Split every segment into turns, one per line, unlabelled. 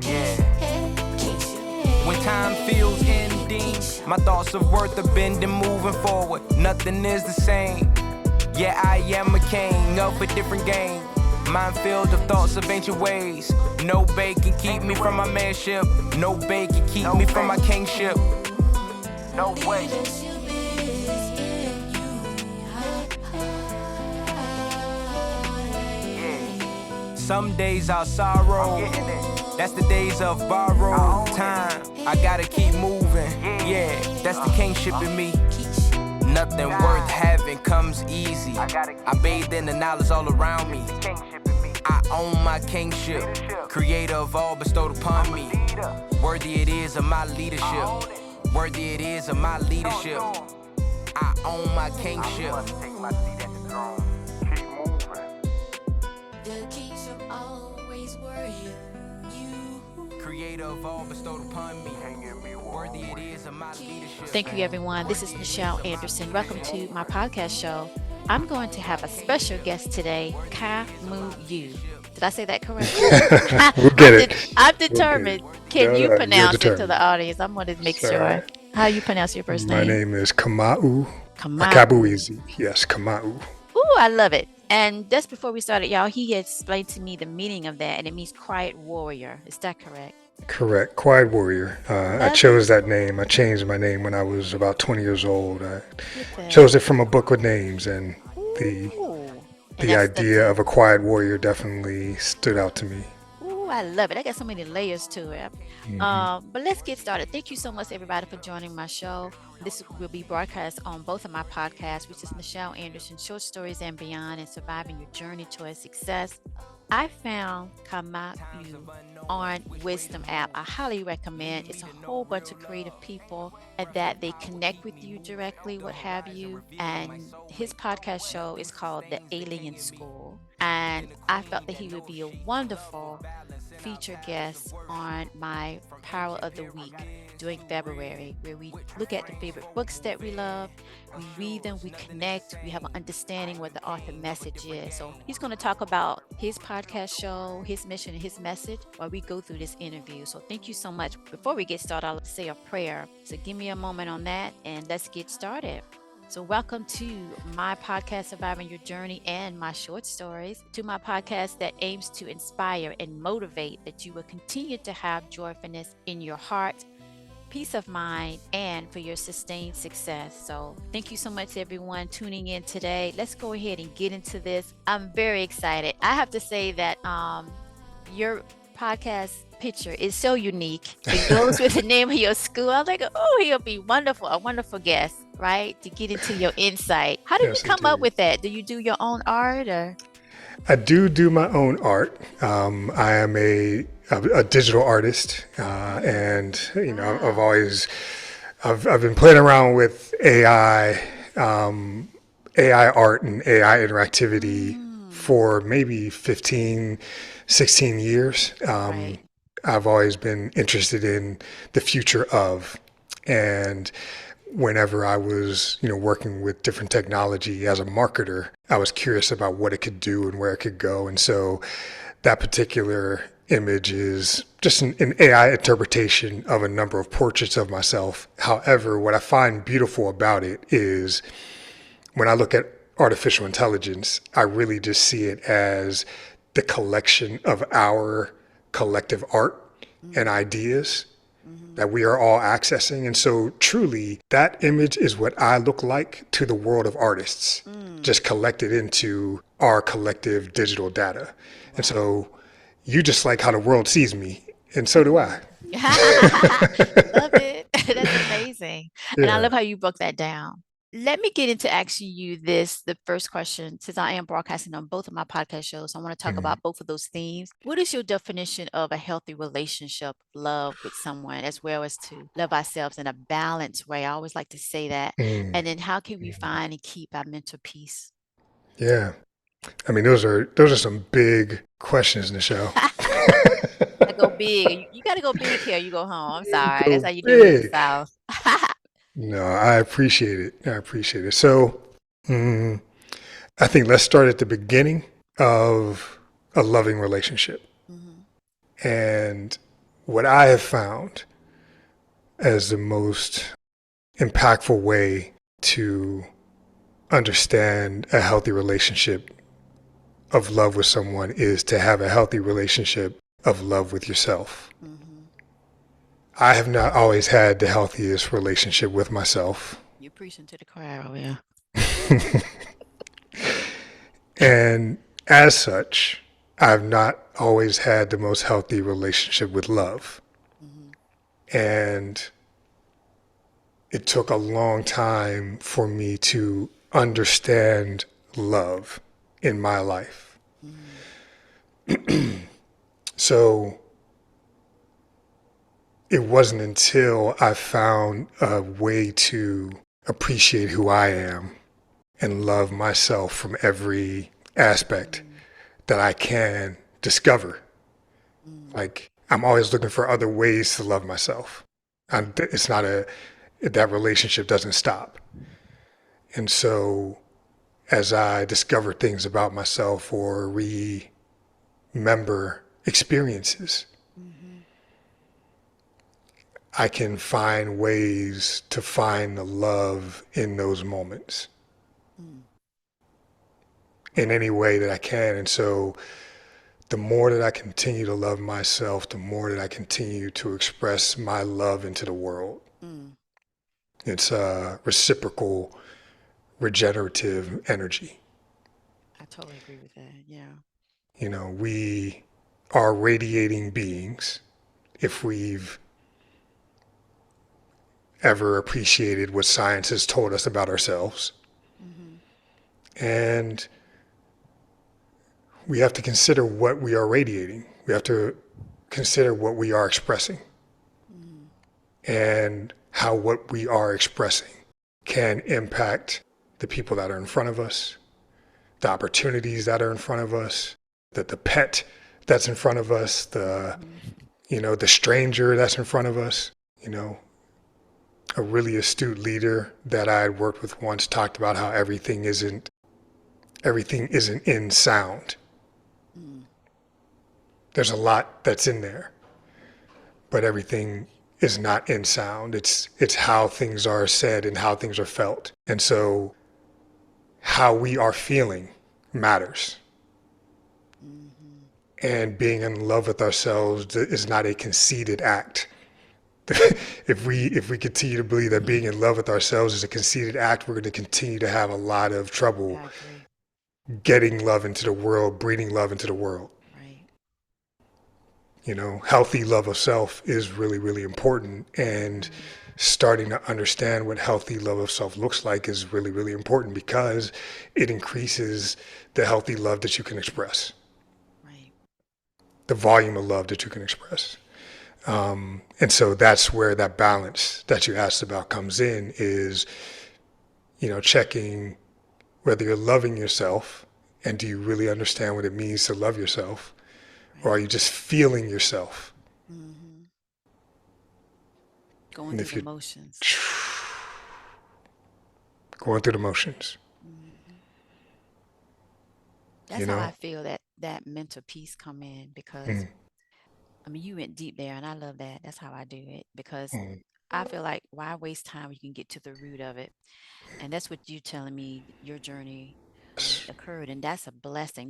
Yeah. When time feels ending, my thoughts of worth are bending, moving forward. Nothing is the same. Yeah, I am a king of a different game. Minefield of thoughts of ancient ways. No bait can keep me from my manship. No bait can keep me from my kingship. No way. Some days I'll sorrow. That's the days of borrowed time. I gotta keep moving. Yeah, that's the kingship in me. Nothing worth having comes easy. I bathe in the knowledge all around me. I own my kingship. Creator of all bestowed upon me. Worthy it is of my leadership. Worthy it is of my leadership. I own my kingship. Creator of all bestowed upon me. Worthy it is of my leadership.
Thank you, everyone. This is Nichel Anderson. Welcome to my podcast show. I'm going to have a special guest today, Kamau. Did I say that correctly?
We'll get it.
I'm determined. Can
No,
you
you're
pronounce it to
determined.
the audience? I'm going to make
It's all
sure.
right.
How you pronounce your first
My
name?
name is Kamau
Kamau.
Akabueze. Yes, Kamau.
Ooh, I love it. And just before we started, y'all, he had explained to me the meaning of that, and it means quiet warrior. Is that correct?
Correct. Quiet warrior. I
Love
chose that name. I changed my name when I was about 20 years old. I
it.
chose it from a book with names, and the
Ooh. And
the
that's
idea of a quiet warrior definitely stood out to me.
Ooh, I love it. I got so many layers to it. But let's get started. Thank you so much, everybody, for joining my show. This will be broadcast on both of my podcasts, which is Nichel Anderson, Short Stories and Beyond, and Surviving Your Journey Towards Success. I found Kamau on Wisdom app. I highly recommend. It's a whole bunch of creative people and that they connect with you directly, what have you. And his podcast show is called The Alien School. And I felt that he would be a wonderful featured guest on my Power of the Week during February, where we look at the favorite books that we love, we read them, we connect, we have an understanding what the author message is. So he's going to talk about his podcast show, his mission, and his message while we go through this interview. So thank you so much. Before we get started, I'll say a prayer. So give me a moment on that and let's get started. So welcome to my podcast, Surviving Your Journey, and my short stories, to my podcast that aims to inspire and motivate that you will continue to have joyfulness in your heart, peace of mind, and for your sustained success. So thank you so much, everyone, tuning in today. Let's go ahead and get into this. I'm very excited. I have to say that your podcast picture is so unique. It goes with the name of your school. I was like, oh, he'll be wonderful, a wonderful guest, right? To get into your insight. How did
Yes,
you come up
indeed.
with that? Do you do your own art or?
I do my own art. I am a digital artist, and I've been playing around with AI art and AI interactivity for maybe 15, 16 years.
Right.
I've always been interested in the future of, and whenever I was, working with different technology as a marketer, I was curious about what it could do and where it could go. And so that particular image is just an AI interpretation of a number of portraits of myself. However, what I find beautiful about it is when I look at artificial intelligence, I really just see it as the collection of our collective art and ideas that we are all accessing. And so truly, that image is what I look like to the world of artists, just collected into our collective digital data. And so you just like how the world sees me, and so do I.
Love it. That's amazing. And I
Yeah.
love how you broke that down. Let me get into asking you the first question, since I am broadcasting on both of my podcast shows. I want to talk about both of those themes. What is your definition of a healthy relationship, love with someone, as well as to love ourselves in a balanced way? I always like to say that.
Mm.
And then how can we find and keep our mental peace?
Yeah. I mean, those are some big questions, Nichelle.
I go big. You got to go big here. You go home. I'm sorry.
Go
That's how you do it in the
big.
South.
No, I appreciate it. So I think let's start at the beginning of a loving relationship.
Mm-hmm.
And what I have found as the most impactful way to understand a healthy relationship of love with someone is to have a healthy relationship of love with yourself.
Mm-hmm.
I have not always had the healthiest relationship with myself.
You're preaching to the choir over here.
And as such, I've not always had the most healthy relationship with love.
Mm-hmm.
And it took a long time for me to understand love in my life.
Mm-hmm.
So it wasn't until I found a way to appreciate who I am and love myself from every aspect that I can discover.
Mm-hmm.
Like, I'm always looking for other ways to love myself. It's not that relationship doesn't stop. And so as I discover things about myself or remember experiences,
Mm-hmm.
I can find ways to find the love in those moments
Mm-hmm.
in any way that I can. And so the more that I continue to love myself, the more that I continue to express my love into the world.
Mm.
It's a reciprocal, regenerative energy.
I totally agree with that. Yeah.
You know, we are radiating beings if we've ever appreciated what science has told us about ourselves.
Mm-hmm.
And we have to consider what we are radiating. We have to consider what we are expressing
Mm-hmm.
and how what we are expressing can impact the people that are in front of us, the opportunities that are in front of us, the pet that's in front of us, the stranger that's in front of us. You know, a really astute leader that I had worked with once talked about how everything isn't in sound.
Mm-hmm.
There's a lot that's in there, but everything is not in sound. It's how things are said and how things are felt. And so how we are feeling matters.
Mm-hmm.
And being in love with ourselves is not a conceited act. If we continue to believe that being in love with ourselves is a conceited act, we're going to continue to have a lot of trouble
I agree.
getting love into the world, breeding love into the world.
Right.
You know, healthy love of self is really, really important. And
Mm-hmm.
starting to understand what healthy love of self looks like is really, really important because it increases the healthy love that you can express,
Right.
the volume of love that you can express. And so that's where that balance that you asked about comes in is, checking whether you're loving yourself and do you really understand what it means to love yourself, or are
Right.
you just feeling yourself?
Mm-hmm. Going
And
through
if
the
you're
motions.
going through the motions,
Mm-hmm.
you
That's how
know?
I feel that mental peace come in because
Mm,
I mean you went deep there and I love that. That's how I do it because
mm,
I feel like why waste time when you can get to the root of it. And that's what you telling me your journey occurred and that's a blessing.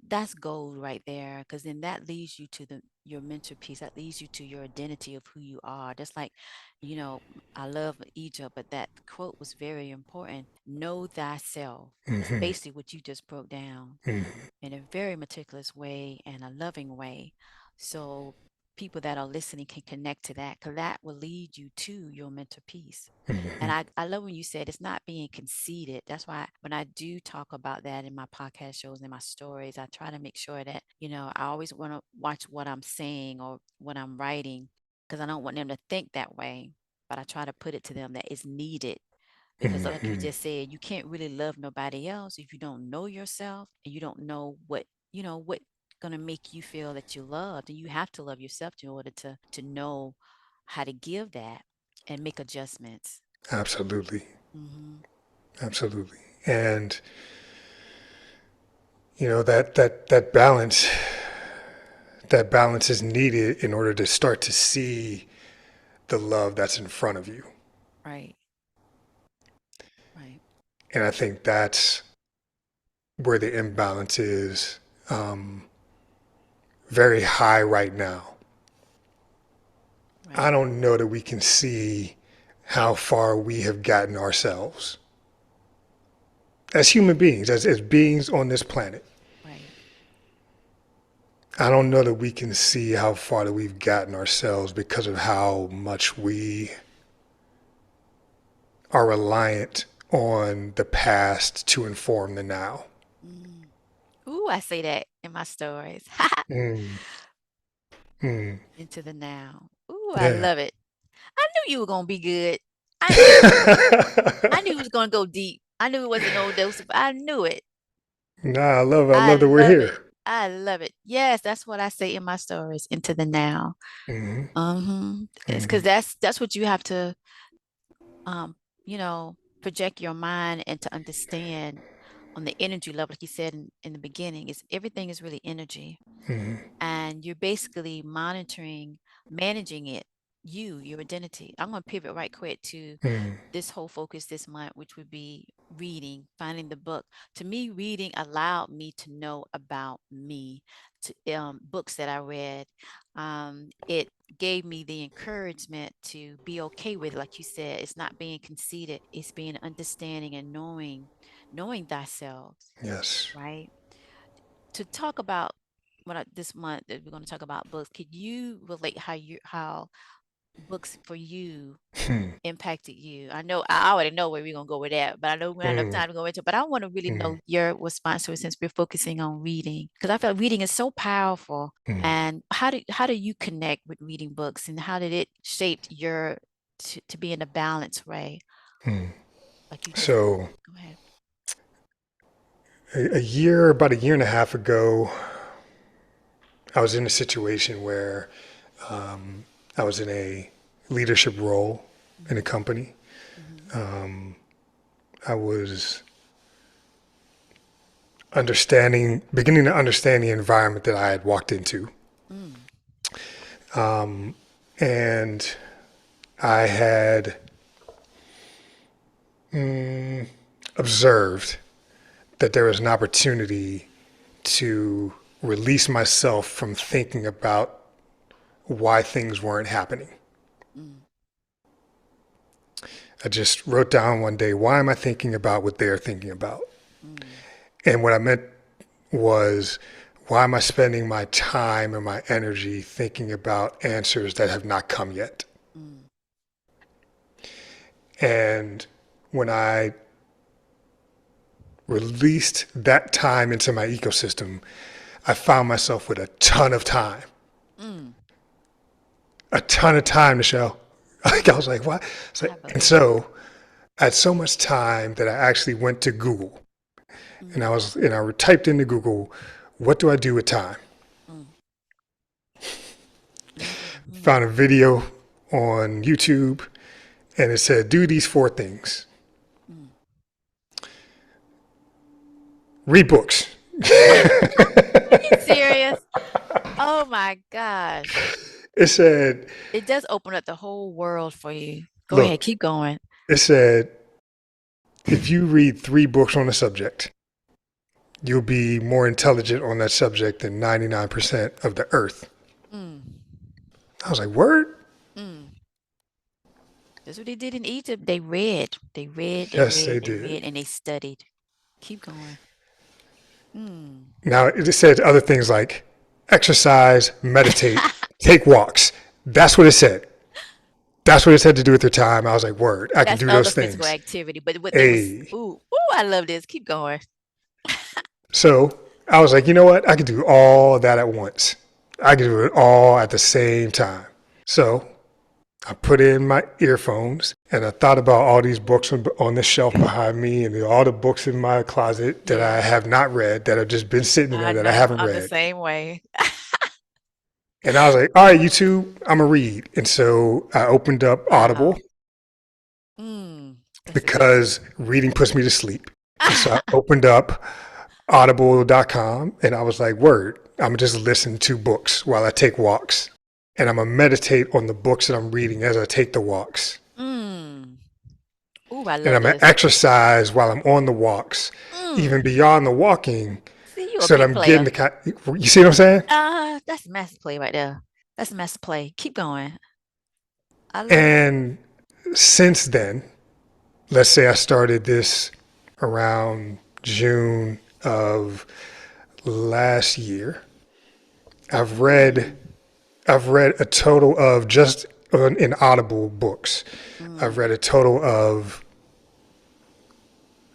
That's gold right there because then that leads you to the your mental peace, that leads you to your identity of who you are. Just like, you know, I love Egypt, but that quote was very important. Know thyself. It's
mm-hmm,
basically what you just broke down
mm-hmm,
in a very meticulous way and a loving way. So people that are listening can connect to that because that will lead you to your mental peace. And
mm-hmm,
I love when you said it's not being conceited. That's why when I do talk about that in my podcast shows and my stories, I try to make sure that, I always want to watch what I'm saying or what I'm writing because I don't want them to think that way. But I try to put it to them that it's needed because like you
mm-hmm.
just said, you can't really love nobody else if you don't know yourself and you don't know what gonna make you feel that you loved. And you have to love yourself in order to know how to give that and make adjustments.
Absolutely.
Mm-hmm.
Absolutely. And, That balance is needed in order to start to see the love that's in front of you.
Right. Right.
And I think that's where the imbalance is very high right now.
Right.
I don't know that we can see how far we have gotten ourselves as human beings, as beings on this planet.
Right.
I don't know that we can see how far that we've gotten ourselves because of how much we are reliant on the past to inform the now.
Mm. Ooh, I say that in my stories.
Mm, mm,
Into the now. Ooh, I
yeah.
love it. I knew you were gonna be good. I knew it. I knew it was gonna go deep. I knew it wasn't no dose of, I knew it.
Nah, I
I
love that we're
love it.
here.
I love it. Yes, that's what I say in my stories, into the now.
Hmm.
It's
Hmm.
because that's what you have to um, project your mind and to understand on the energy level, like you said in the beginning, is everything is really energy.
Hmm.
And you're basically managing it, your identity. I'm going to pivot right quick to
Hmm.
this whole focus this month, which would be reading, finding the book. To me, reading allowed me to know about me, to books that I read. It gave me the encouragement to be okay with, like you said, it's not being conceited, it's being understanding and knowing thyself,
Yes.
right? To talk about this month that we're going to talk about books, could you relate how books for you
Hmm.
impacted you? I know I already know where we're gonna go with that, but I know we don't have enough
Hmm.
time to go into it. But I want to really
Hmm.
know your response to it since we're focusing on reading, because I feel like reading is so powerful.
Hmm.
And how do you connect with reading books, and how did it shape your to be in a balanced way,
Hmm.
like you just
So
go ahead.
about a year and a half ago, I was in a situation where I was in a leadership role in a
Mm-hmm.
company.
Mm-hmm.
I was beginning to understand the environment that I had walked into.
Mm.
And I had observed that there was an opportunity to release myself from thinking about why things weren't happening.
Mm.
I just wrote down one day, why am I thinking about what they're thinking about?
Mm.
And what I meant was, why am I spending my time and my energy thinking about answers that have not come yet?
Mm.
And when I released that time into my ecosystem, I found myself with a ton of time.
Mm.
A ton of time, Nichelle. Like I was like, what?
I
And
believe it.
so I had so much time that I actually went to Google
Mm.
and I typed into Google, what do I do with time?
Mm. Mm.
Found a video on YouTube and it said, do these four things.
Mm.
Read books.
Are you serious? Oh my gosh.
It said,
It does open up the whole world for you. Go ahead,
look,
keep going.
it said, if you read 3 books on a subject, you'll be more intelligent on that subject than 99% of the earth.
Mm.
I was like, word?
Mm. That's what they did in Egypt. They read, they read, they
Yes, they
read, they
did.
read, and they studied. Keep going. Mm.
Now, it just said other things like exercise, meditate, take walks. That's what it said. That's what it said to do with your time. I was like, word, I can
That's
do
other
those
physical
things.
activity. But what they was,
Hey.
I love this. Keep going.
So I was like, you know what? I could do all that at once. I could do it all at the same time. So I put in my earphones and I thought about all these books on the shelf behind me and all the books in my closet that I
Yeah,
have not read, that have just been sitting
I
there that I
know.
haven't
I'm the
read.
same way.
And I was like, all right, YouTube, I'm going to read. And so I opened up Audible
Wow. Mm. That's a good.
because reading puts me to sleep. And so I opened up audible.com, and I was like, word, I'm gonna just listen to books while I take walks. And I'm gonna meditate on the books that I'm reading as I take the walks.
Mm. Ooh, I
And
love
I'm gonna
this.
exercise while I'm on the walks, even
Mm.
beyond the walking,
See, you a
so that
big
I'm getting
player.
the kind. You see what I'm saying?
That's a master play right there. That's a master play. Keep going. I love it.
And since then, let's say I started this around June of last year. I've read I've read a total of just in Audible books. I've
Mm.
read a total of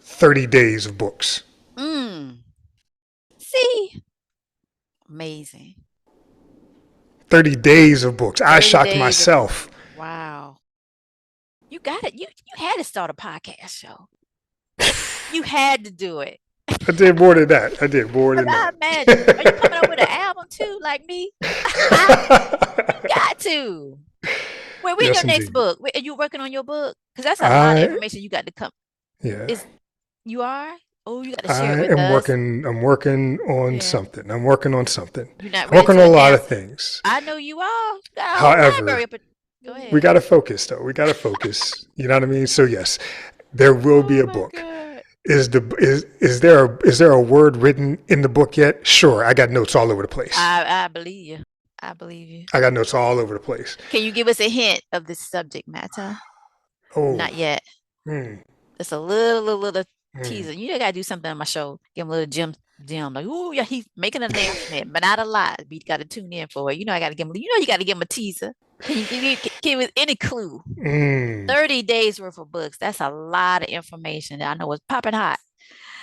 30 days of books.
Mm. See, amazing.
30 days of books. I
30
shocked
days of
myself.
wow. You got it. You had to start a podcast show. You had to do it.
I did more than that. I did more
Cause
than
I imagine. Are you coming up with an album too, like me? You
that.
got to. Wait, when
Yes,
your next
indeed.
book? Are you working on your book? Because that's a lot of
I
information you got to come.
yeah.
Is you are? Oh, you got to share it
I
with
am
us.
working. I'm working on
Yeah.
something. I'm working on something.
You're not
I'm
ready
working
to
on a lot of
announce it.
things.
I know you are. You got a whole library
However,
up. Go
we
ahead.
got to focus, though. We got to focus. You know what I mean? So yes, there will be
Oh
a
my
book.
God.
Is there a word written in the book yet? Sure, I got notes all over the place.
I believe you. I believe you.
I got notes all over the place.
Can you give us a hint of the subject matter?
Oh,
Not yet.
hmm,
Just a little
hmm.
teaser. You gotta do something on my show. Give him a little gem. Like, oh yeah, he's making an announcement, but not a lot. We gotta tune in for it. You know, I gotta give him. You know, you gotta give him a teaser. Can you give us any clue?
Mm,
30 days worth of books. That's a lot of information that I know is popping hot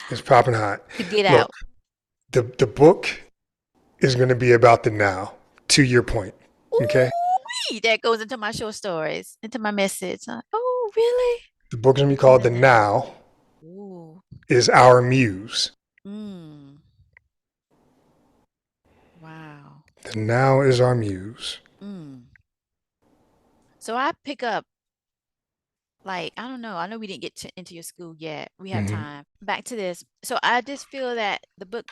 it's popping hot.
to get
Look,
out.
the book is going to be about the now. To your point, okay?
Ooh, that goes into my short stories, into my message. Oh, really?
The book's going to be
In
called
the
The
now.
Now
Ooh.
is Our Muse.
Mm. Wow.
The Now is Our Muse.
Mm. So I pick up, like, I don't know. I know we didn't get into your school yet. We have
Hmm.
time. Back to this. So I just feel that the book,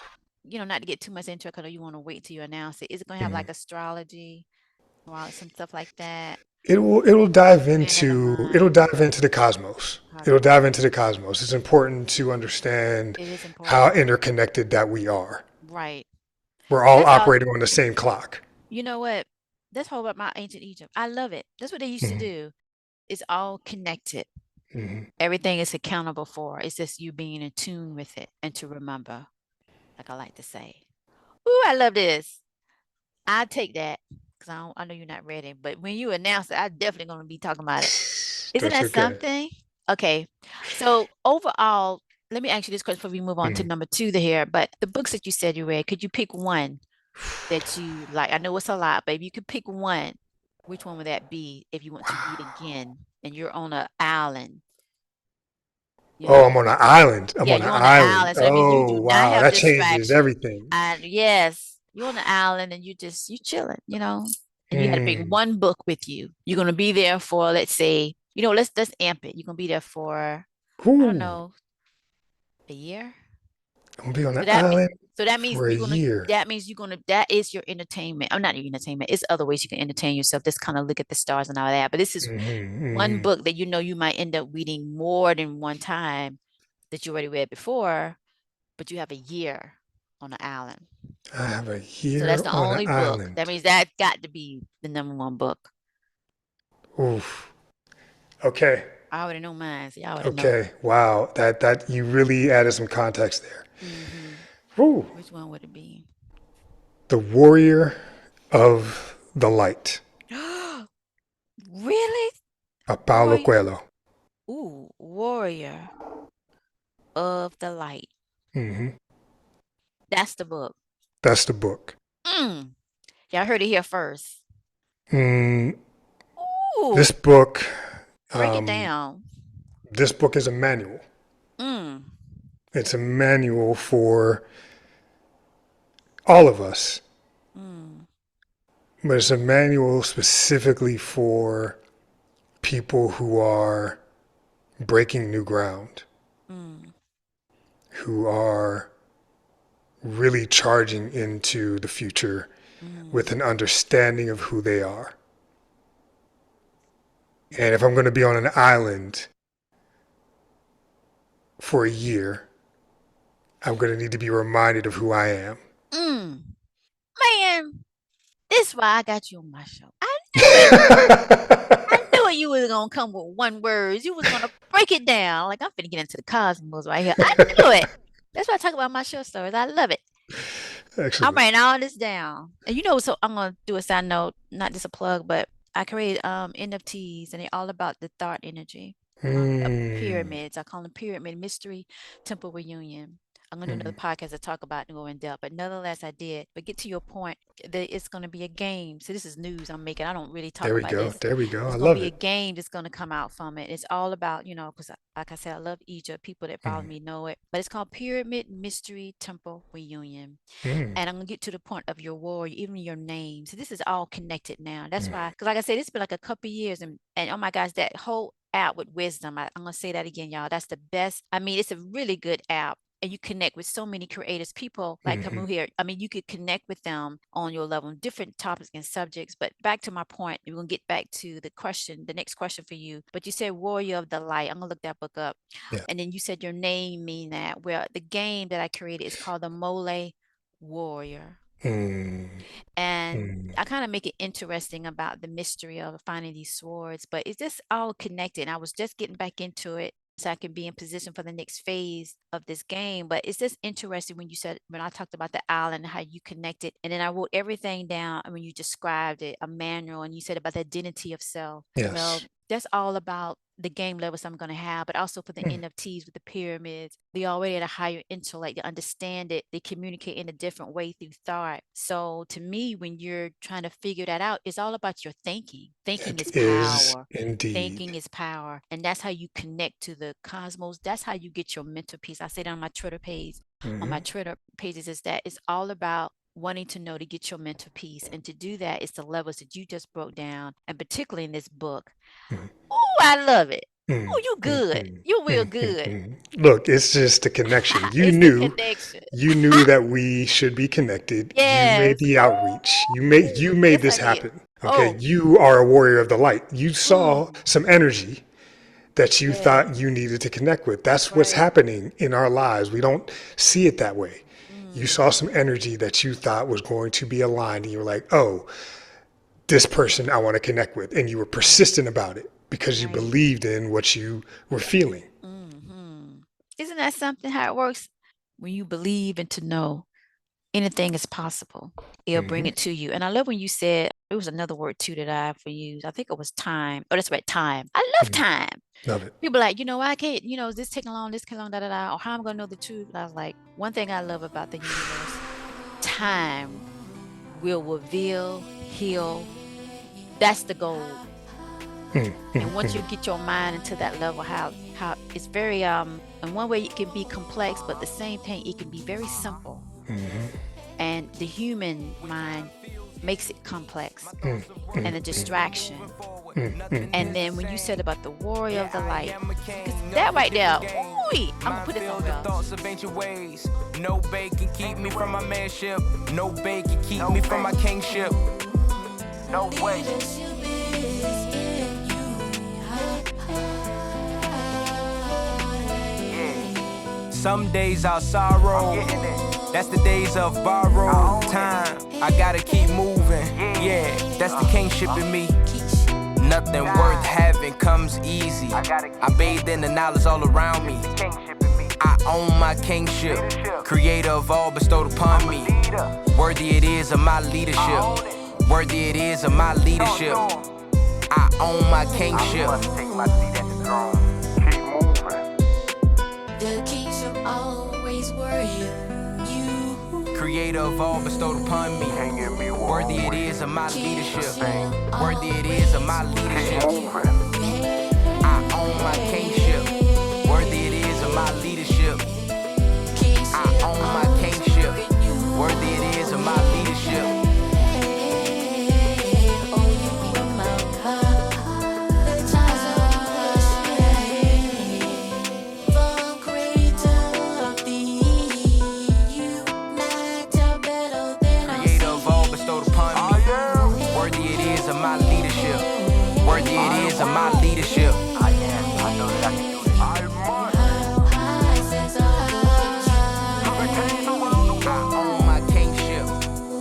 not to get too much into it because you want to wait till you announce it. Is it going to have
Hmm.
like astrology, or some stuff like that?
It'll dive
Planet of the
it'll
mind,
dive into the cosmos. It'll
cosmos.
dive into the cosmos. It's important to understand
It is
how
important.
interconnected that we are.
Right.
We're all
That's all.
operating on the same clock.
You know what? That's whole about my ancient Egypt. I love it. That's what they used to
Hmm.
do. It's all connected.
Hmm.
Everything is accountable for. It's just you being in tune with it and to remember, like I like to say. Ooh, I love this. I take that because I know you're not ready. But when you announce it, I'm definitely going to be talking about it. Isn't
That's
that
okay.
something? Okay. So overall, let me ask you this question before we move on to
Hmm.
number two here. But the books that you said you read, could you pick one that you like? I know it's a lot, but if you could pick one, which one would that be if you want to read again and you're on an island, you
Oh,
know?
I'm on an island. I'm
Yeah,
on an
you're on the
island.
island. So that means you
Oh,
do not
wow.
have
That changes
distraction.
everything.
And yes, you're on the island and you chilling, and you had to bring
Hmm.
one book with you. You're gonna be there for, let's say, let's amp it. You're gonna be there for, I don't
Ooh,
know, a year.
I'm gonna be on
So
an
that means
island
so that means
for a
you're gonna
year.
that means you're gonna that is your entertainment. I'm not your entertainment. It's other ways you can entertain yourself. Just kind of look at the stars and all that. But this is
Hmm.
one
Hmm.
book that you might end up reading more than one time that you already read before, but you have a year on the island.
I have a
So that's
year
the
on an
only book. That
island.
means that got to be the number one book.
Oof. Okay.
I already know mine. So y'all already know.
Okay. Wow. That you really added some context there.
Hmm.
Ooh.
Which one would it be?
The Warrior of the Light.
Really?
A Paulo
Warrior.
Coelho.
Ooh, Warrior of the Light.
Hmm.
That's the book.
That's the book.
Mm. Y'all heard it here first.
Mm,
Ooh,
this book,
break it
um,
down.
this book is a manual.
Mm.
It's a manual for all of us,
Mm.
but it's a manual specifically for people who are breaking new ground,
Mm.
who are really charging into the future with an understanding of who they are. And if I'm going to be on an island for a year, I'm going to need to be reminded of who I am.
Man, this is why I got you on my show. I knew it. I knew it. You was gonna come with one word. You was gonna break it down. Like, I'm finna get into the cosmos right here. I knew it. That's why I talk about my show stories. I love it.
Excellent.
I'm writing all this down. And so I'm gonna do a side note, not just a plug, but I create NFTs, and they're all about the thought energy. Pyramids. I call them Pyramid Mystery Temple Reunion. I'm going to do another podcast to talk about and go in depth, but nonetheless, I did. But get to your point that it's going to be a game. So this is news I'm making. I don't really talk about this.
There we go.
It's
I
going
love
to be
it.
a game that's going to come out from it. It's all about, because like I said, I love Egypt. People that follow me know it. But it's called Pyramid Mystery Temple Reunion. And I'm going to get to the point of your warrior, even your name. So this is all connected now. That's why, because like I said, it's been like a couple of years. And oh my gosh, that whole app with wisdom. I'm going to say that again, y'all. That's the best. I mean, it's a really good app. And you connect with so many creators, people like Kamau here. I mean, you could connect with them on your level, different topics and subjects. But back to my point, we're going to get back to the next question for you. But you said Warrior of the Light. I'm going to look that book up. Yeah. And then you said your name mean that. Well, the game that I created is called the MOLIAE Warrior. And I kind of make it interesting about the mystery of finding these swords. But it's just all connected. I was just getting back into it, so I can be in position for the next phase of this game. But it's just interesting when I talked about the island, how you connected, and then I wrote everything down. And when you described it, a manual, and you said about the identity of self.
Yes.
Well, that's all about the game levels I'm going to have, but also for the NFTs with the pyramids. They already at a higher intellect. They understand it. They communicate in a different way through thought. So to me, when you're trying to figure that out, it's all about your thinking. Thinking is power.
Indeed.
Thinking is power. And that's how you connect to the cosmos. That's how you get your mental peace. I say that on my Twitter page. On my Twitter pages is that it's all about wanting to know to get your mental peace. And to do that, it's the levels that you just broke down. And particularly in this book. Oh, I love it. Oh, you good. You real good.
Look, it's just a connection. You knew that we should be connected.
Yes.
You made the outreach. You made this happen. Okay. You are a warrior of the light. You saw some energy that you thought you needed to connect with. That's what's happening in our lives. We don't see it that way. You saw some energy that you thought was going to be aligned, and you were like, oh, this person I want to connect with. And you were persistent about it because you believed in what you were feeling.
Isn't that something, how it works? When you believe and to know anything is possible, it'll bring it to you. And I love when you said, it was another word too that I used. I think it was time. Oh, that's right, time. I love time.
Love it.
People are like, I can't, is this taking long, or how I'm going to know the truth. But I was like, one thing I love about the universe, time will reveal, heal. That's the goal. And once you get your mind into that level, how it's very, in one way it can be complex, but the same thing, it can be very simple. And the human mind makes it complex and a distraction. And then when you said about the warrior of the light, that right there, I'm gonna put it somewhere else.
No bait can keep me from my manship. No bait can keep me from my kingship. No way. Some days I'll sorrow. That's the days of borrowed time. I gotta keep moving. Yeah, that's the kingship in me. Nothing worth having comes easy. I bathe in the knowledge all around me. I own my kingship. Creator of all bestowed upon me. Worthy it is of my leadership. Worthy it is of my leadership. I own my kingship.
The king shall always worry you.
Creator of all bestowed upon me. Worthy it is of my leadership. Worthy it is of my leadership. I own my kingship. Worthy it is of my leadership. I own my kingship. Worthy it is of my leadership. Worthy it is of my leadership.
I am. I know that I can do this. I must.
high sense of
To the kings around the
I
world.
own my kingship.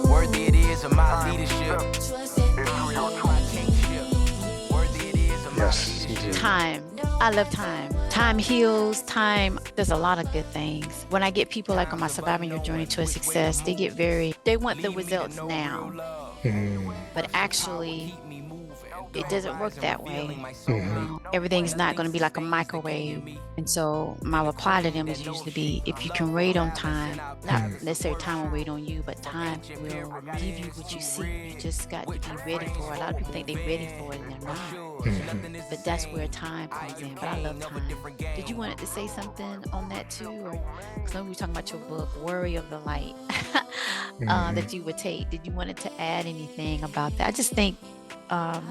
Worthy it is of my leadership.
trust it.
Into your
My
truth.
kingship. Worthy it is of my
Yes,
leadership.
indeed.
Time. I love time. Time heals. Time does a lot of good things. When I get people like on my Surviving Your Journey to a Success, they want the results now. But actually, it doesn't work that way. Everything's not going to be like a microwave. And so my reply to them is usually be, if you can wait on time, not necessarily time will wait on you, but time will give you what you see. You just got to be ready for it. A lot of people think they're ready for it and they're not. But that's where time comes in. But I love time. Did you want to say something on that too? Or because we were talking about your book, Worry of the Light, that you would take. Did you want to add anything about that? I just think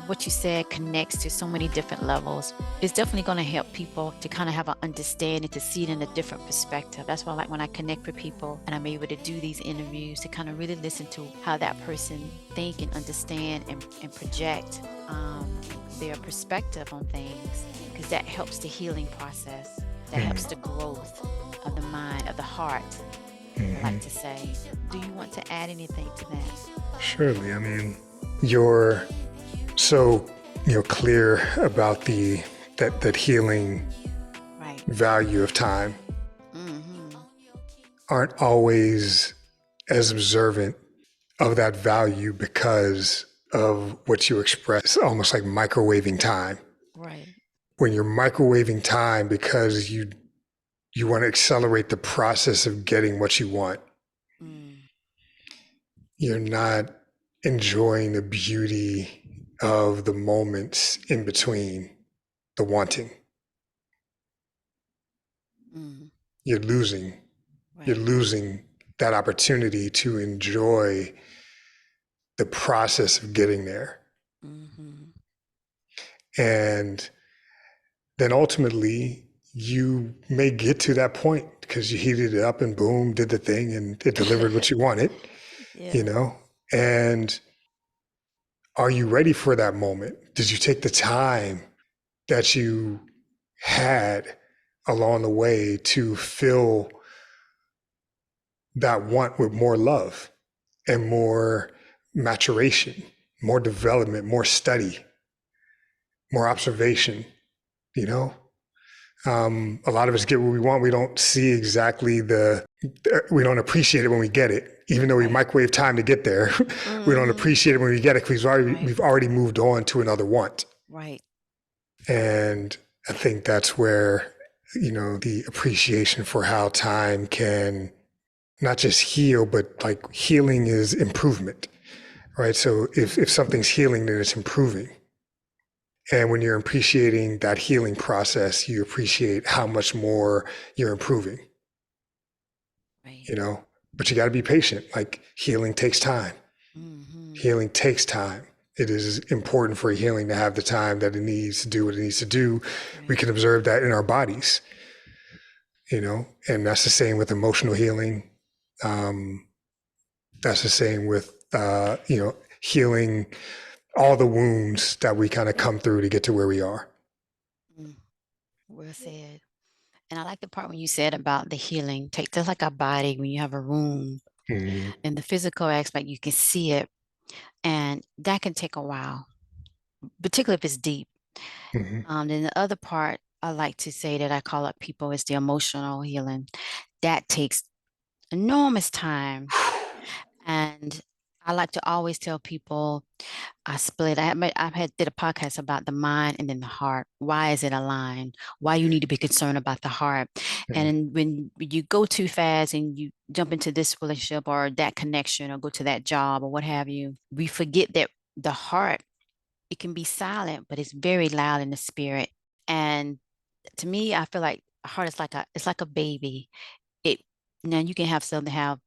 what you said connects to so many different levels. It's definitely going to help people to kind of have an understanding, to see it in a different perspective. That's why I like when I connect with people and I'm able to do these interviews, to kind of really listen to how that person think and understand and project their perspective on things, because that helps the healing process. That helps the growth of the mind, of the heart, I like to say. Do you want to add anything to that?
Surely. I mean, you're so clear about that healing
Right.
value of time.
Mm-hmm.
Aren't always as observant of that value because of what you express, almost like microwaving time.
Right.
When you're microwaving time because you want to accelerate the process of getting what you want, you're not enjoying the beauty of the moments in between the wanting. You're losing.
Right.
You're losing that opportunity to enjoy the process of getting there. And then ultimately, you may get to that point because you heated it up and boom, did the thing, and it delivered what you wanted,
Yeah.
And are you ready for that moment? Did you take the time that you had along the way to fill that want with more love and more maturation, more development, more study, more observation? A lot of us get what we want. We don't see exactly we don't appreciate it when we get it, even though we microwave time to get there. We don't appreciate it when we get it because we've already moved on to another want.
Right.
And I think that's where, the appreciation for how time can not just heal, but like healing is improvement, right? So if something's healing, then it's improving. And when you're appreciating that healing process, you appreciate how much more you're improving,
Right.
But you got to be patient. Like healing takes time. Healing takes time. It is important for healing to have the time that it needs to do what it needs to do. We can observe that in our bodies, and that's the same with emotional healing. That's the same with, healing all the wounds that we kind of come through to get to where we are.
Well said. And I like the part when you said about the healing. Just like our body, when you have a wound, in the physical aspect, you can see it. And that can take a while, particularly if it's deep. Then the other part I like to say that I call up people is the emotional healing. That takes enormous time. And I like to always tell people I split. Did a podcast about the mind and then the heart. Why is it aligned? Why you need to be concerned about the heart. And when you go too fast and you jump into this relationship or that connection or go to that job or what have you, we forget that the heart, it can be silent, but it's very loud in the spirit. And to me, I feel like a heart is like a baby. Now you can have something have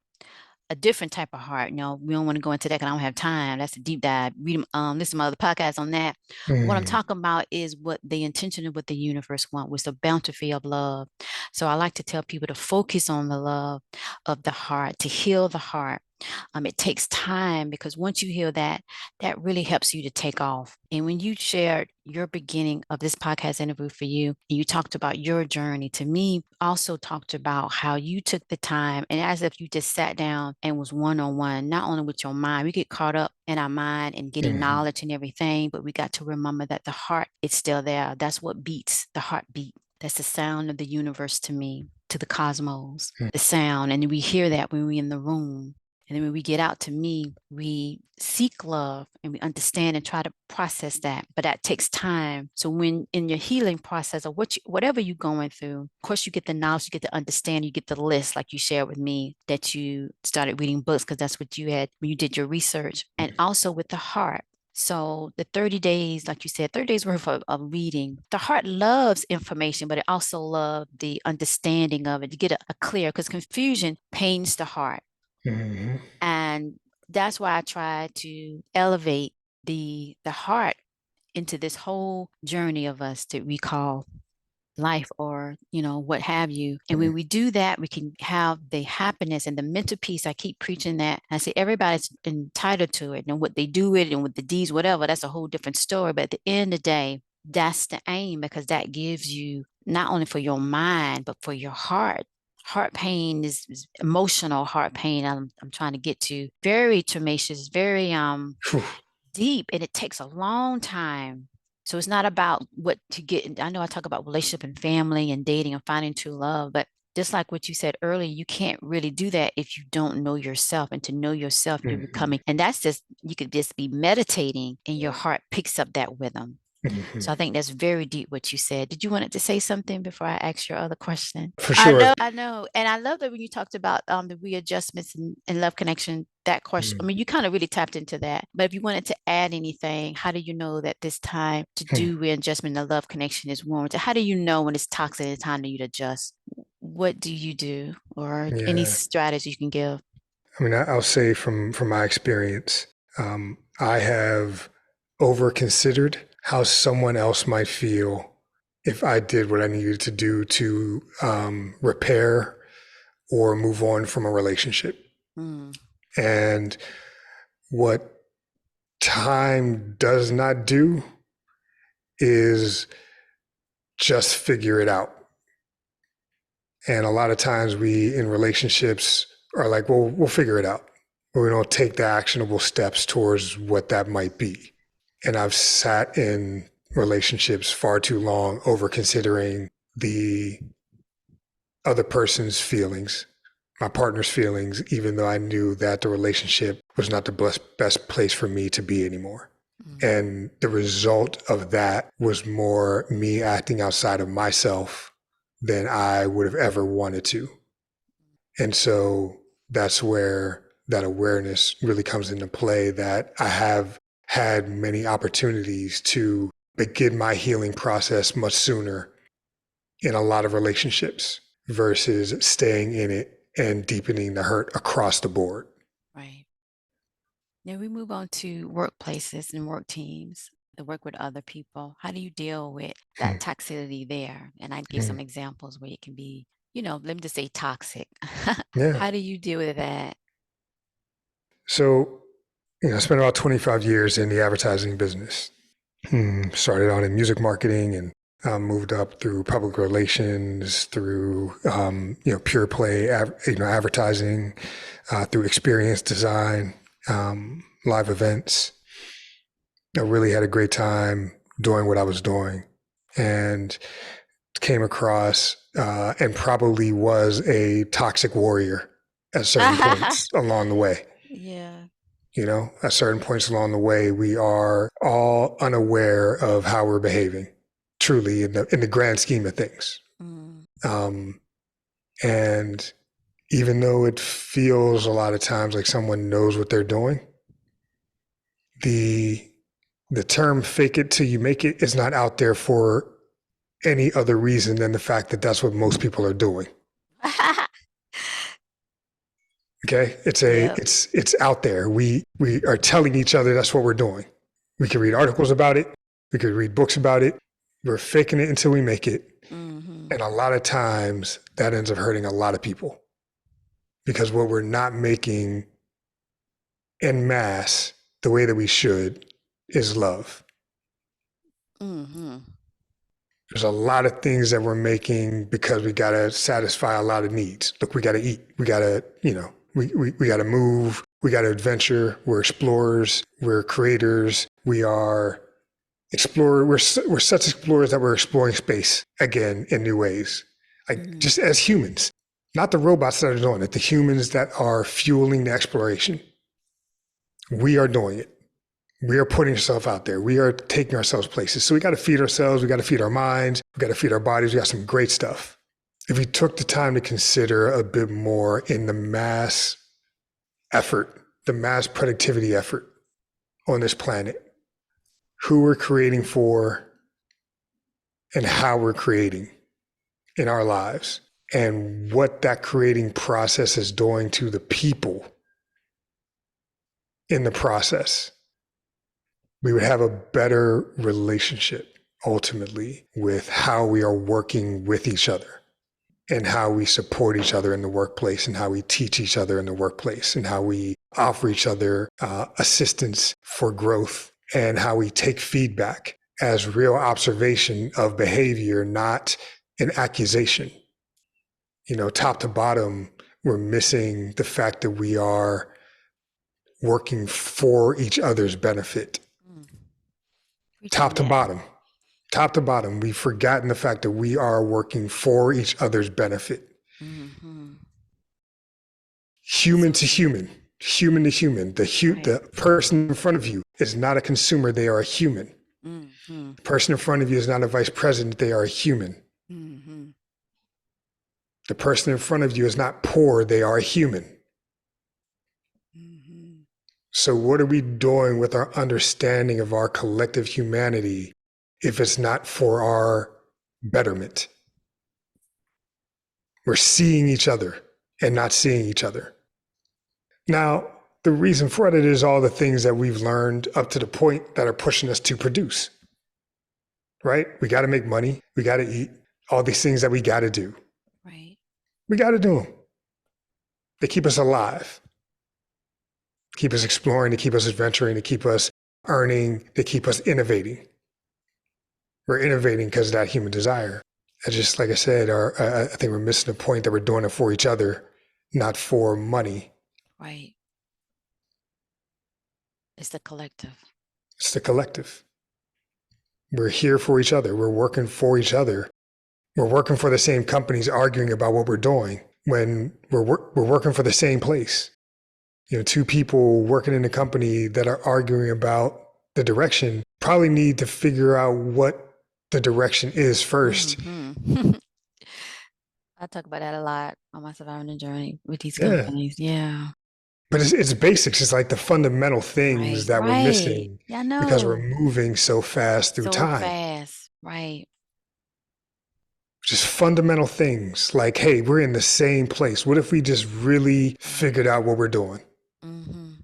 a different type of heart. We don't want to go into that because I don't have time. That's a deep dive. Listen to my other podcast on that. What I'm talking about is what the intention of what the universe wants was the bounty of love. So I like to tell people to focus on the love of the heart, to heal the heart. It takes time, because once you hear that, that really helps you to take off. And when you shared your beginning of this podcast interview for you, and you talked about your journey, to me, also talked about how you took the time, and as if you just sat down and was one-on-one, not only with your mind. We get caught up in our mind and getting knowledge and everything, but we got to remember that the heart is still there. That's what beats, the heartbeat. That's the sound of the universe to me, to the cosmos, the sound. And we hear that when we're in the room. And then when we get out, to me, we seek love and we understand and try to process that. But that takes time. So when in your healing process, or whatever you're going through, of course, you get the knowledge, you get the understanding, you get the list, like you shared with me, that you started reading books because that's what you had when you did your research. And also with the heart. So the 30 days, like you said, 30 days worth of reading. The heart loves information, but it also loves the understanding of it, to get a clear, because confusion pains the heart. And that's why I try to elevate the heart into this whole journey of us that we call life, or what have you. And when we do that, we can have the happiness and the mental peace. I keep preaching that. I say everybody's entitled to it, and what they do with it and with the deeds, whatever, that's a whole different story. But at the end of the day, that's the aim, because that gives you not only for your mind, but for your heart. Heart pain is emotional heart pain. I'm trying to get to, very tenacious, very deep, and it takes a long time. So it's not about what to get. I know I talk about relationship and family and dating and finding true love, but just like what you said earlier, you can't really do that if you don't know yourself. And to know yourself, you're becoming, and that's just, you could just be meditating and your heart picks up that rhythm. So I think that's very deep what you said. Did you want to say something before I ask your other question?
For sure.
I know. And I love that when you talked about the readjustments and love connection, that question. I mean, you kind of really tapped into that. But if you wanted to add anything, how do you know that this time to do readjustment and love connection is warranted? How do you know when it's toxic and it's time for you to adjust? What do you do, or any strategy you can give?
I mean, I'll say from my experience, I have over-considered how someone else might feel if I did what I needed to do to repair or move on from a relationship. And what time does not do is just figure it out. And a lot of times we in relationships are like, well, we'll figure it out. But we don't take the actionable steps towards what that might be. And I've sat in relationships far too long over considering the other person's feelings, my partner's feelings, even though I knew that the relationship was not the best place for me to be anymore. And the result of that was more me acting outside of myself than I would have ever wanted to. And so that's where that awareness really comes into play, that I have had many opportunities to begin my healing process much sooner in a lot of relationships versus staying in it and deepening the hurt across the board.
Right. Now we move on to workplaces and work teams, to work with other people. How do you deal with that toxicity there? And I'd give some examples where it can be, let me just say toxic. How do you deal with that?
So, I spent about 25 years in the advertising business. Started out in music marketing and moved up through public relations, through pure play advertising, through experience design, live events. I really had a great time doing what I was doing, and came across and probably was a toxic warrior at certain points along the way.
Yeah.
At certain points along the way, we are all unaware of how we're behaving, truly in the grand scheme of things. And even though it feels a lot of times like someone knows what they're doing, the term "fake it till you make it" is not out there for any other reason than the fact that that's what most people are doing. Okay, it's out there. We are telling each other that's what we're doing. We can read articles about it. We could read books about it. We're faking it until we make it. And a lot of times that ends up hurting a lot of people, because what we're not making en masse the way that we should is love.
Mm-hmm.
There's a lot of things that we're making because we got to satisfy a lot of needs. Look, we got to eat. We got to, we got to move. We got to adventure. We're explorers. We're creators. We are explorers. We're such explorers that we're exploring space again in new ways. Like just as humans, not the robots that are doing it, the humans that are fueling the exploration. We are doing it. We are putting ourselves out there. We are taking ourselves places. So we got to feed ourselves. We got to feed our minds. We got to feed our bodies. We got some great stuff. If we took the time to consider a bit more in the mass effort, the mass productivity effort on this planet, who we're creating for and how we're creating in our lives, and what that creating process is doing to the people in the process, we would have a better relationship ultimately with how we are working with each other and how we support each other in the workplace and how we teach each other in the workplace and how we offer each other assistance for growth and how we take feedback as real observation of behavior, not an accusation. Top to bottom, we're missing the fact that we are working for each other's benefit. Top to bottom, we've forgotten the fact that we are working for each other's benefit.
Mm-hmm.
Human to human, human to human. The person in front of you is not a consumer, they are a human.
Mm-hmm.
The person in front of you is not a vice president, they are a human.
Mm-hmm.
The person in front of you is not poor, they are a human.
Mm-hmm.
So what are we doing with our understanding of our collective humanity if it's not for our betterment? We're seeing each other and not seeing each other. Now, the reason for it is all the things that we've learned up to the point that are pushing us to produce, right? We got to make money. We got to eat. All these things that we got to do.
Right.
We got to do them. They keep us alive. Keep us exploring, to keep us adventuring, to keep us earning, to keep us innovating. We're innovating because of that human desire. And just like I said, I think we're missing the point that we're doing it for each other, not for money.
Right. It's the collective.
It's the collective. We're here for each other. We're working for each other. We're working for the same companies arguing about what we're doing when we're working for the same place. Two people working in a company that are arguing about the direction probably need to figure out what the direction is first.
Mm-hmm. I talk about that a lot on my surviving journey with these
Yeah.
companies. Yeah.
But it's basics. It's like the fundamental things that we're missing
Yeah, I know.
because we're moving so fast through time.
So fast. Right.
Just fundamental things like, hey, we're in the same place. What if we just really figured out what we're doing?
Mm-hmm.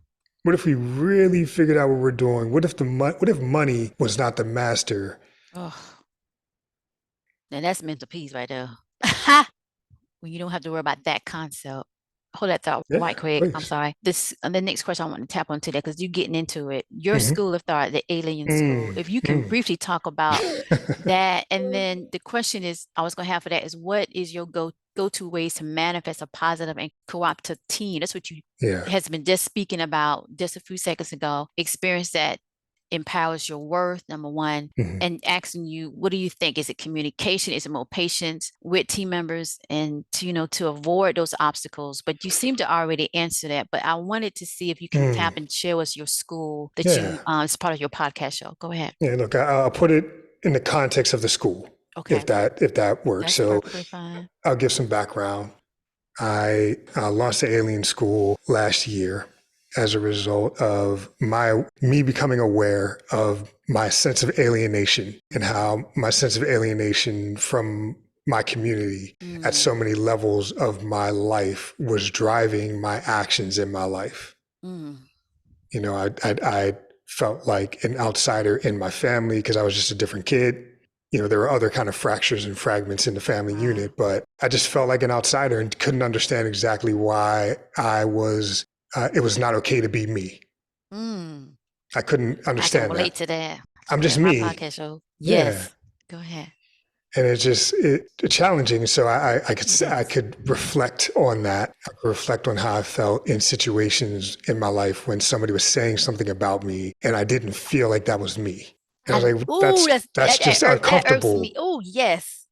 What if we really figured out what we're doing? What if money was not the master?
Oh, now that's mental peace right there. When you don't have to worry about that concept. Hold that thought right quick.
Please.
I'm sorry. The next question I want to tap onto that because you're getting into it. Your
Mm-hmm.
school of thought, the alien school. If you can briefly talk about that, and then the question is, I was going to have for that is, what is your go-to ways to manifest a positive and cooperative team? That's what you has been just speaking about just a few seconds ago. Experience that empowers your worth, number one, and asking you, what do you think? Is it communication? Is it more patience with team members and to avoid those obstacles? But you seem to already answer that, but I wanted to see if you can tap and share with us your school that you as part of your podcast show. Go ahead.
Yeah, look, I'll put it in the context of the school, if that works.
That's
so
perfectly fine.
I'll give some background. I launched the Alien School last year as a result of me becoming aware of my sense of alienation and how my sense of alienation from my community at so many levels of my life was driving my actions in my life. I felt like an outsider in my family because I was just a different kid. There were other kind of fractures and fragments in the family unit, but I just felt like an outsider and couldn't understand exactly why I was it was not okay to be me.
Mm,
I couldn't
I can
understand
relate
that.
to that.
I'm just
My
me.
podcast show.
Yeah.
Yes. Go ahead.
And it's just challenging. So I
Yes.
could reflect on that. I could reflect on how I felt in situations in my life when somebody was saying something about me and I didn't feel like that was me. And I was like,
Ooh,
that's just
that irks
uncomfortable,
me. Oh, yes.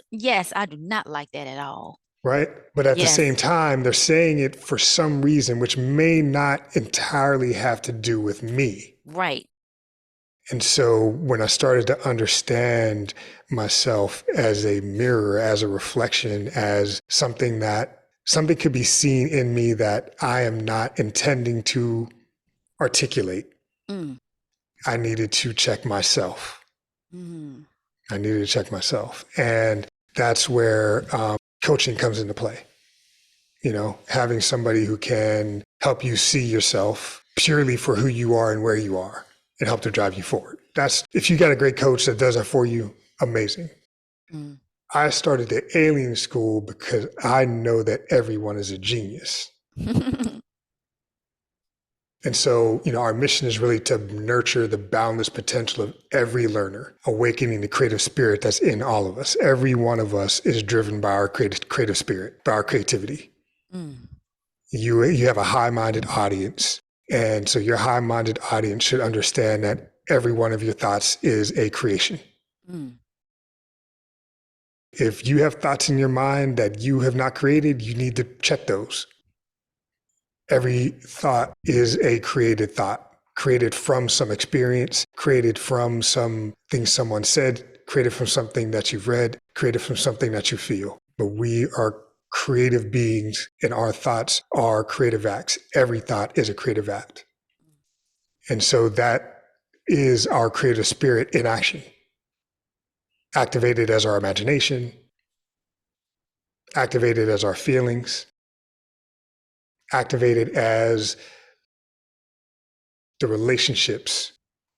Yes, I do not like that at all.
right? But at the
Yes.
same time, they're saying it for some reason, which may not entirely have to do with me.
Right.
And so when I started to understand myself as a mirror, as a reflection, as something could be seen in me that I am not intending to articulate,
Mm.
I needed to check myself.
Mm.
I needed to check myself. And that's where coaching comes into play. You know, having somebody who can help you see yourself purely for who you are and where you are and help to drive you forward. If you got a great coach that does that for you, amazing.
Mm.
I started the alien school because I know that everyone is a genius. And so, you know, our mission is really to nurture the boundless potential of every learner, awakening the creative spirit that's in all of us. Every one of us is driven by our creative spirit, by our creativity.
Mm.
You have a high-minded audience. And so your high-minded audience should understand that every one of your thoughts is a creation.
Mm.
If you have thoughts in your mind that you have not created, you need to check those. Every thought is a created thought, created from some experience, created from something someone said, created from something that you've read, created from something that you feel. But we are creative beings and our thoughts are creative acts. Every thought is a creative act. And so that is our creative spirit in action, activated as our imagination, activated as our feelings, activated as the relationships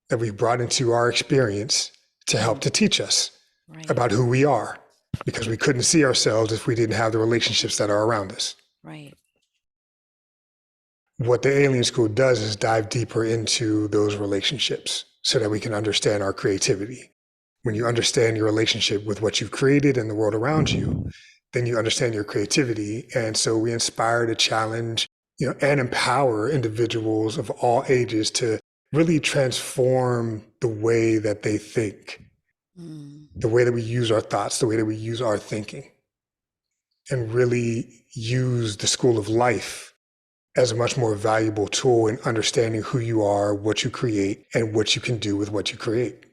that we've brought into our experience to help to teach us
Right.
about who we are, because we couldn't see ourselves if we didn't have the relationships that are around us.
Right.
What the Alien School does is dive deeper into those relationships so that we can understand our creativity. When you understand your relationship with what you've created and the world around you, then you understand your creativity. And so we inspire to challenge, you know, and empower individuals of all ages to really transform the way that they think, the way that we use our thoughts, the way that we use our thinking, and really use the school of life as a much more valuable tool in understanding who you are, what you create, and what you can do with what you create.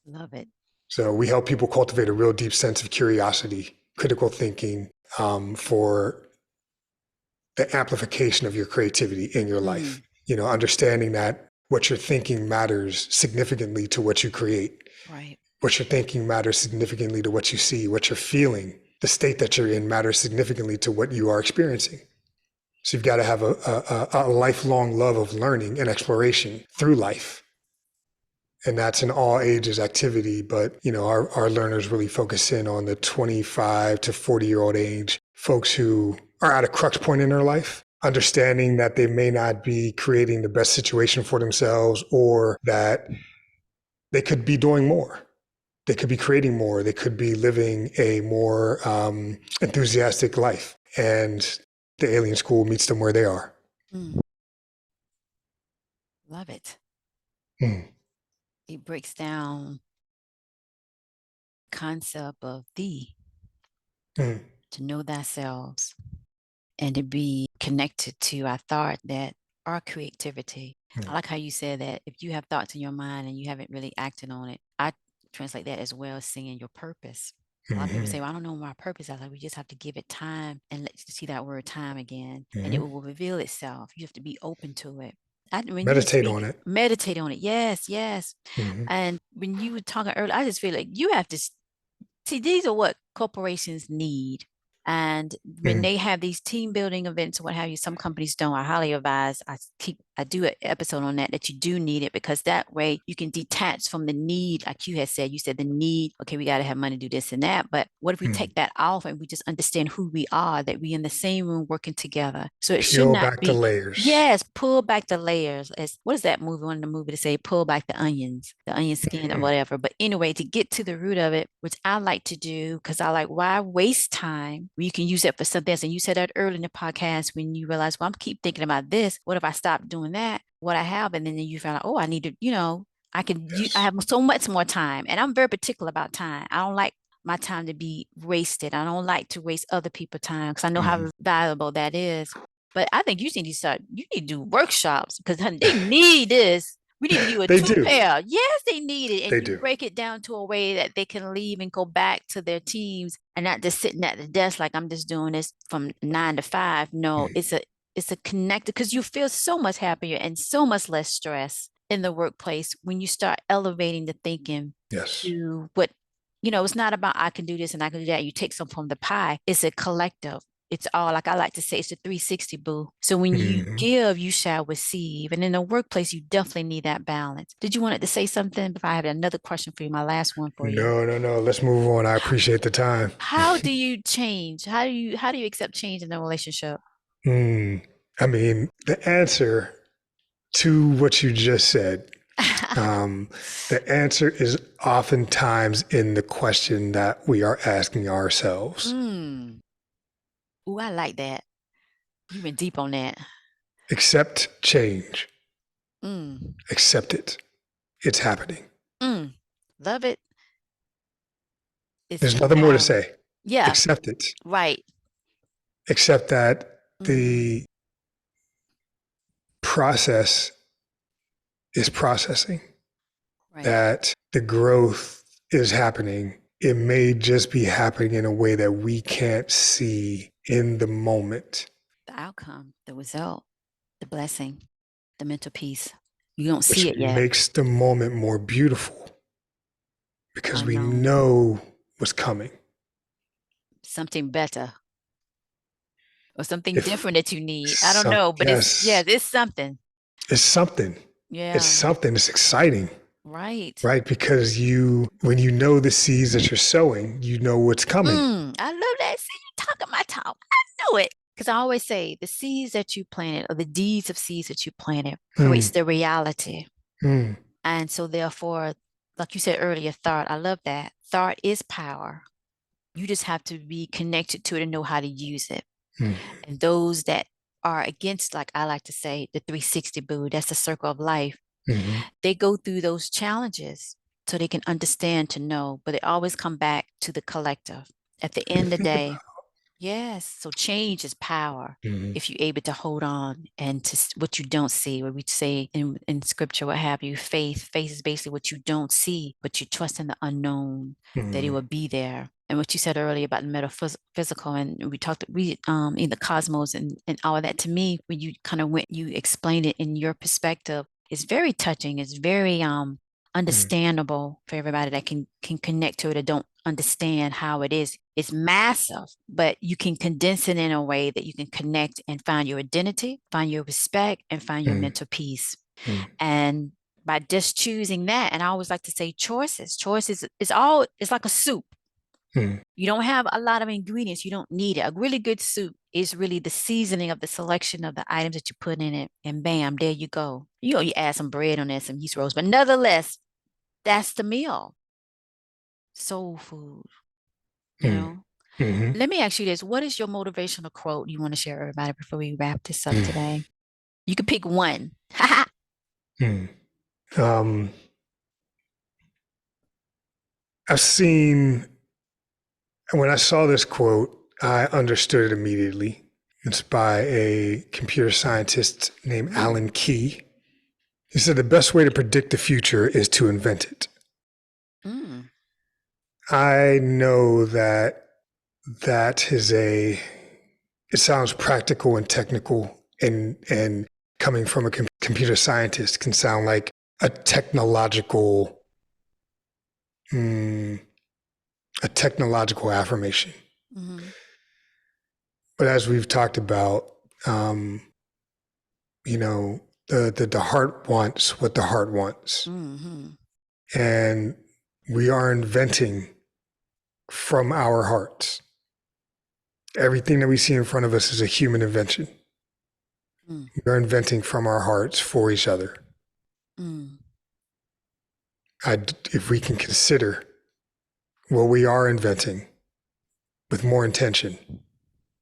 Love it.
So we help people cultivate a real deep sense of curiosity, critical thinking, for the amplification of your creativity in your life. You know, understanding that what you're thinking matters significantly to what you create.
Right.
What you're thinking matters significantly to what you see. What you're feeling, the state that you're in matters significantly to what you are experiencing. So you've got to have a lifelong love of learning and exploration through life. And that's an all ages activity, but you know, our learners really focus in on the 25 to 40-year-old age, folks who are at a crux point in their life, understanding that they may not be creating the best situation for themselves, or that they could be doing more. They could be creating more. They could be living a more enthusiastic life. And the Alien School meets them where they are.
Love it.
Mm.
It breaks down concept of thee, to know thyself, and to be connected to our thought that our creativity. I like how you said that if you have thoughts in your mind and you haven't really acted on it, I translate that as well as seeing your purpose. A lot of people say, well, I don't know my purpose. I was like, we just have to give it time and let's see that word time again, and it will reveal itself. You have to be open to it.
Meditate on it.
Meditate on it. Yes, yes. And when you were talking earlier, I just feel like you have to see, these are what corporations need. And when they have these team building events or what have you, some companies don't. I highly advise, I keep I do an episode on that you do need it, because that way you can detach from the need. Like you said the need, okay, we got to have money to do this and that. But what if we take that off and we just understand who we are, that we in the same room working together? So it should
Peel
not
back
be.
the layers.
Yes, pull back the layers. As what is that movie? One of the movie to say, pull back the onions, the onion skin or whatever. But anyway, to get to the root of it, which I like to do, because I like, why waste time when you can use it for something else? And you said that earlier in the podcast, when you realize, well, I'm keep thinking about this. What if I stop doing that? What I have, and then you found out, oh, I need to, I have so much more time, and I'm very particular about time. I don't like my time to be wasted. I don't like to waste other people's time, because I know how valuable that is. But I think you need to do workshops, because they need this. We need to do a two-pair. Yes, they need it. And you break it down to a way that they can leave and go back to their teams and not just sitting at the desk like I'm just doing this from 9 to 5. No, it's a connected, because you feel so much happier and so much less stress in the workplace when you start elevating the thinking to what, it's not about I can do this and I can do that. You take some from the pie. It's a collective. It's all, like I like to say, it's a 360, boo. So when you give, you shall receive. And in the workplace, you definitely need that balance. Did you want to say something? If I have another question for you, my last one for you.
No. Let's move on. I appreciate the time.
How do you change? How do you accept change in the relationship?
I mean, the answer to what you just said, the answer is oftentimes in the question that we are asking ourselves.
Ooh, I like that. You went deep on that.
Accept change. Accept it. It's happening.
Love it.
There's nothing more to say.
Yeah.
Accept it.
Right.
Accept that the process is processing. Right. That the growth is happening. It may just be happening in a way that we can't see in the moment.
The outcome, the result, the blessing, the mental peace. You don't see it yet.
It makes the moment more beautiful because we know what's coming.
Something better. Or something different that you need. I don't know, but it's something.
It's something.
Yeah.
It's something. It's exciting.
Right.
Right. Because when you know the seeds that you're sowing, you know what's coming.
I love that. See, you talking my talk. I know it. Because I always say the seeds that you planted, or the deeds of seeds that you planted, creates the reality. And so therefore, like you said earlier, thought, I love that. Thought is power. You just have to be connected to it and know how to use it. And those that are against, like I like to say, the 360, boo, that's the circle of life. They go through those challenges so they can understand, to know, but they always come back to the collective at the end of the day. Yes. So change is power. If you're able to hold on and to what you don't see, what we say in scripture, what have you, faith is basically what you don't see, but you trust in the unknown, that it will be there. And what you said earlier about the metaphysical, and we talked, in the cosmos and all of that, to me, when you kind of you explained it in your perspective, it's very touching. It's very understandable for everybody that can connect to it or don't understand how it is. It's massive, but you can condense it in a way that you can connect and find your identity, find your respect, and find your mental peace. And by just choosing that, and I always like to say choices is like a soup. You don't have a lot of ingredients. You don't need it. A really good soup is really the seasoning of the selection of the items that you put in it. And bam, there you go. You add some bread on there, some yeast rolls, but nonetheless, that's the meal. Soul food, you know? Let me ask you this. What is your motivational quote you want to share with everybody before we wrap this up today? You could pick one.
I've seen, when I saw this quote, I understood it immediately. It's by a computer scientist named Alan Key. He said, the best way to predict the future is to invent it. I know that it sounds practical and technical, and coming from a computer scientist can sound like a technological affirmation. But as we've talked about, The heart wants what the heart wants.
Mm-hmm.
And we are inventing from our hearts. Everything that we see in front of us is a human invention.
Mm.
We are inventing from our hearts for each other.
Mm.
If we can consider what we are inventing with more intention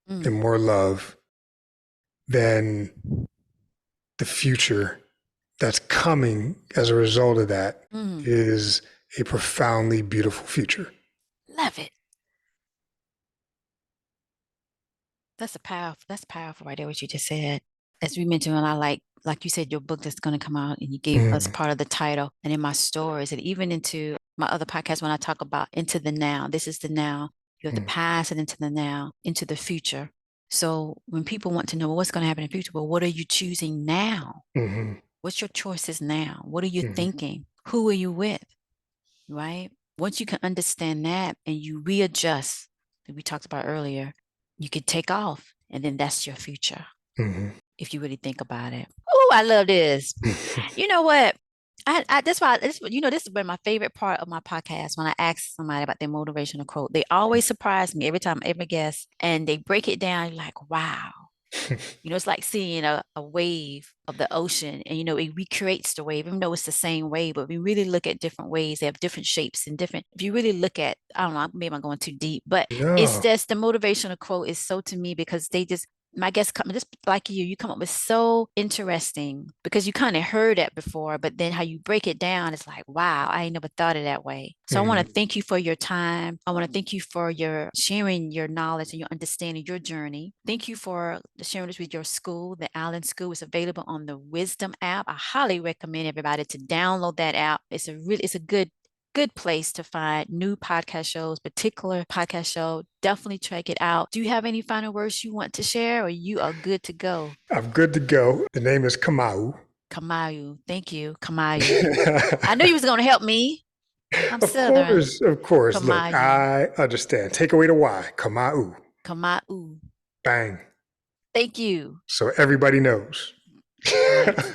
and more love, then the future that's coming as a result of that is a profoundly beautiful future.
Love it. That's powerful right there, what you just said. As we mentioned, and I like you said, your book that's going to come out, and you gave us part of the title, and in my stories, and even into my other podcast, when I talk about into the now, this is the now, you have the past and into the now, into the future. So when people want to know, well, what's going to happen in the future, well, what are you choosing now?
Mm-hmm.
What's your choices now? What are you thinking? Who are you with? Right? Once you can understand that and you readjust, that we talked about earlier, you can take off, and then that's your future. If you really think about it. Oh, I love this. You know what? That's why this has been my favorite part of my podcast. When I ask somebody about their motivational quote, they always surprise me every time, every guest, and they break it down. You're like, wow. It's like seeing a wave of the ocean, and it recreates the wave, even though it's the same wave. But we really look at different waves. They have different shapes and different. If you really look at, I don't know, maybe I'm going too deep, but it's just the motivational quote is so to me because they just. My guests come just like you come up with so interesting because you kind of heard it before, but then how you break it down, it's like, wow, I ain't never thought of that way. So I want to thank you for your time. I want to thank you for your sharing your knowledge and your understanding, your journey. Thank you for sharing this with your school. The Allen School is available on the Wisdom app. I highly recommend everybody to download that app. It's a good place to find new podcast shows, particular podcast show. Definitely check it out. Do you have any final words you want to share, or you are good to go? I'm good to go. The name is Kamau. Kamau. Thank you, Kamau. I knew you was going to help me. I'm Southern. Of course. Kamau. Look, I understand. Take away the Y. Kamau. Kamau. Bang. Thank you. So everybody knows.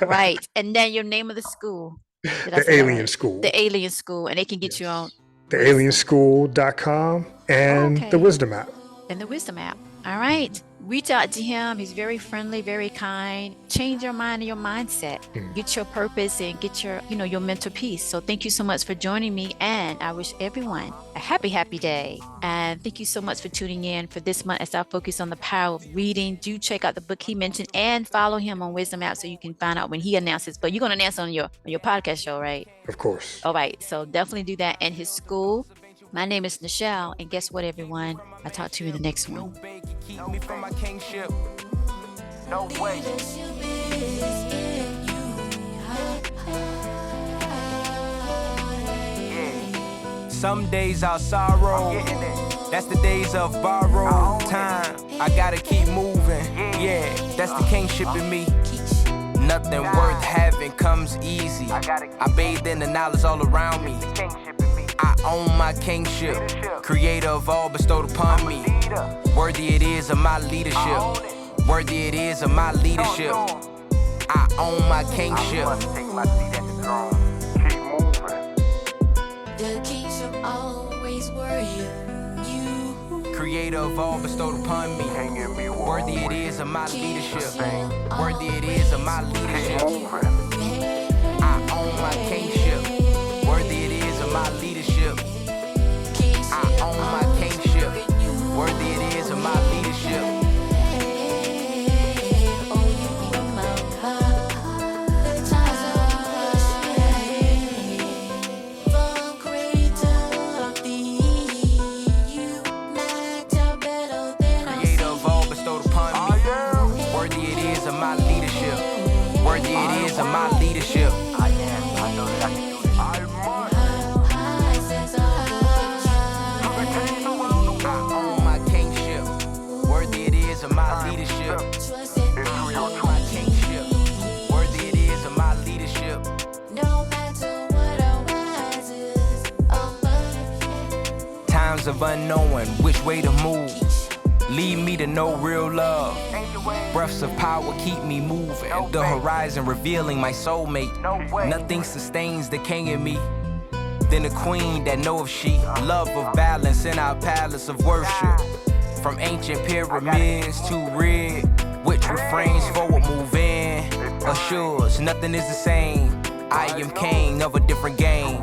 Right. And then your name of the school. The Alien School. The Alien School. And they can get you on thealienschool.com and the Wisdom app. And the Wisdom app. All right. Reach out to him. He's very friendly, very kind. Change your mind and your mindset. Get your purpose and get your mental peace. So thank you so much for joining me. And I wish everyone a happy, happy day. And thank you so much for tuning in for this month as I focus on the power of reading. Do check out the book he mentioned and follow him on Wisdom app so you can find out when he announces. But you're going to announce on your podcast show, right? Of course. All right. So definitely do that. And his school. My name is Nichel, and guess what, everyone? I'll talk to you in the next one.
Keep me from my kingship. No way. Some days I'll sorrow. That's the days of borrowed time. I gotta keep moving. Yeah, that's the kingship in me. Nothing worth having comes easy. I bathe in the knowledge all around me. I own my kingship. Creator of all bestowed upon me. Worthy it is of my leadership. Worthy it is of my leadership. I own my kingship.
Take my seat at the throne. Keep moving.
The kingship always worry you.
Creator of all bestowed upon me. Worthy it is of my leadership. Worthy it is of my leadership. I own my kingship. Worthy it is of my leadership. I own my kingship. Worthy it is of my leadership. Creator of all bestowed upon me. Worthy it is of my leadership. Worthy it is of my leadership.
I am. I know that I can do it. I must.
I own my kingship. Worthy it is of my leadership. I own my kingship. Worthy it is of my leadership. Times of unknowing which way to move. lead me to know real love. Breaths of power keep me moving. The horizon revealing my soulmate. Nothing sustains the king in me than a queen that know if she. Love of balance in our palace of worship. From ancient pyramids to red, which refrains forward moving. Assures nothing is the same. I am king of a different game.